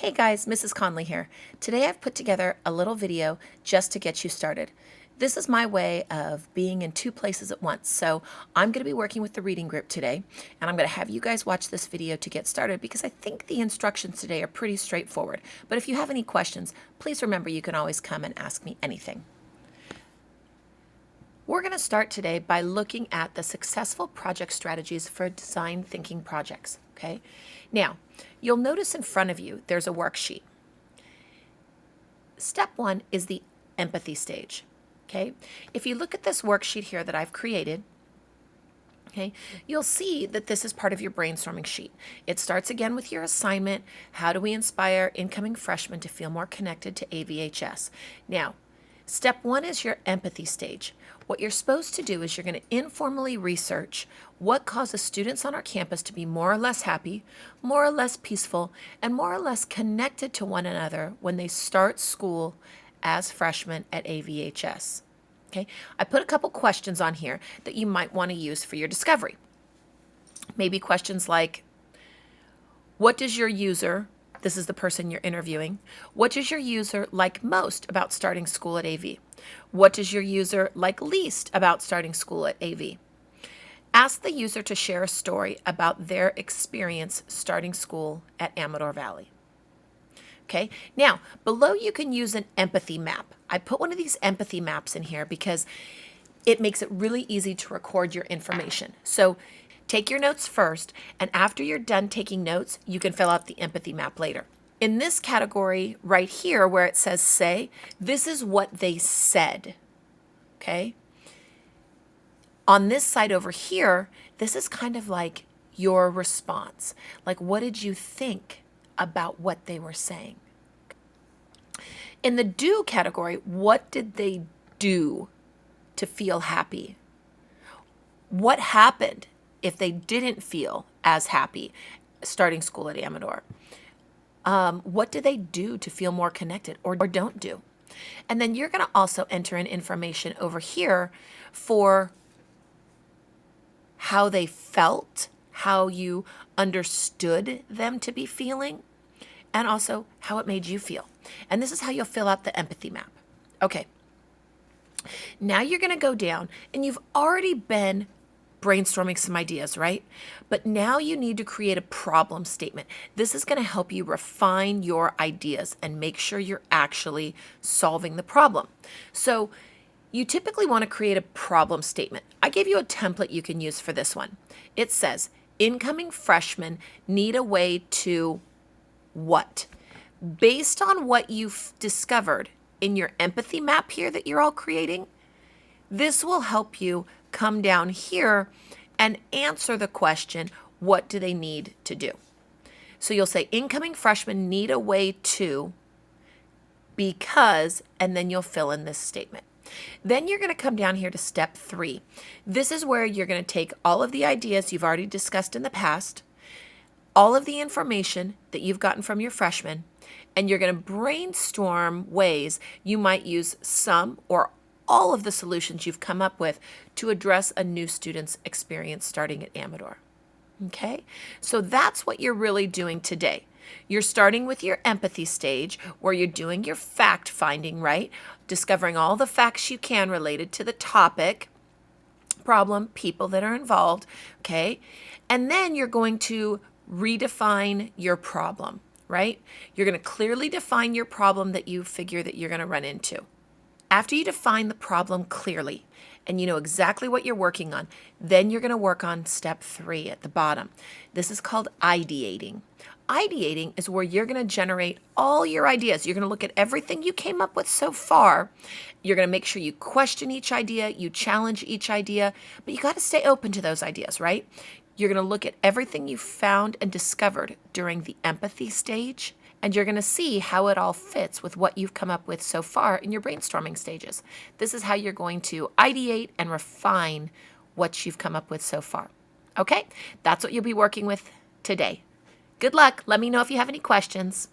Hey guys, Mrs. Conley here. Today I've put together a little video just to get you started. This is my way of being in two places at once. So I'm going to be working with the reading group today, and I'm going to have you guys watch this video to get started because I think the instructions today are pretty straightforward. But if you have any questions, please remember you can always come and ask me anything. We're going to start today by looking at the successful project strategies for design thinking projects. Okay. Now, you'll notice in front of you there's a worksheet. Step one is the empathy stage. Okay. If you look at this worksheet here that I've created, okay, you'll see that this is part of your brainstorming sheet. It starts again with your assignment. How do we inspire incoming freshmen to feel more connected to AVHS? Now, step one is your empathy stage. What you're supposed to do is you're going to informally research what causes students on our campus to be more or less happy, more or less peaceful, and more or less connected to one another when they start school as freshmen at AVHS. Okay, I put a couple questions on here that you might want to use for your discovery. Maybe questions like, what does your user, this is the person you're interviewing, what does your user like most about starting school at AV? What does your user like least about starting school at AV? Ask the user to share a story about their experience starting school at Amador Valley. Okay, now below you can use an empathy map. I put one of these empathy maps in here because it makes it really easy to record your information. So take your notes first, and after you're done taking notes, you can fill out the empathy map later. In this category right here where it says say, this is what they said, okay? On this side over here, this is kind of like your response. Like, what did you think about what they were saying? In the do category, what did they do to feel happy? What happened if they didn't feel as happy starting school at Amador? What do they do to feel more connected or don't do? And then you're going to also enter in information over here for how they felt, how you understood them to be feeling, and also how it made you feel. And this is how you'll fill out the empathy map. Okay. Now you're going to go down, and you've already been brainstorming some ideas, right? But now you need to create a problem statement. This is going to help you refine your ideas and make sure you're actually solving the problem. So you typically want to create a problem statement. I gave you a template you can use for this one. It says, incoming freshmen need a way to what? Based on what you've discovered in your empathy map here that you're all creating, this will help you come down here and answer the question, what do they need to do? So you'll say incoming freshmen need a way to, because, and then you'll fill in this statement. Then you're going to come down here to step 3. This is where you're going to take all of the ideas you've already discussed in the past, all of the information that you've gotten from your freshmen, and you're going to brainstorm ways you might use some or all of the solutions you've come up with to address a new student's experience starting at Amador. Okay, so that's what you're really doing today. You're starting with your empathy stage where you're doing your fact finding, right? Discovering all the facts you can related to the topic, problem, people that are involved, okay? And then you're going to redefine your problem, right? You're going to clearly define your problem that you figure that you're going to run into. After you define the problem clearly and you know exactly what you're working on, then you're going to work on step 3 at the bottom. This is called ideating. Ideating is where you're going to generate all your ideas. You're going to look at everything you came up with so far. You're going to make sure you question each idea, you challenge each idea, but you got to stay open to those ideas, right? You're going to look at everything you found and discovered during the empathy stage, and you're going to see how it all fits with what you've come up with so far in your brainstorming stages. This is how you're going to ideate and refine what you've come up with so far. Okay, that's what you'll be working with today. Good luck. Let me know if you have any questions.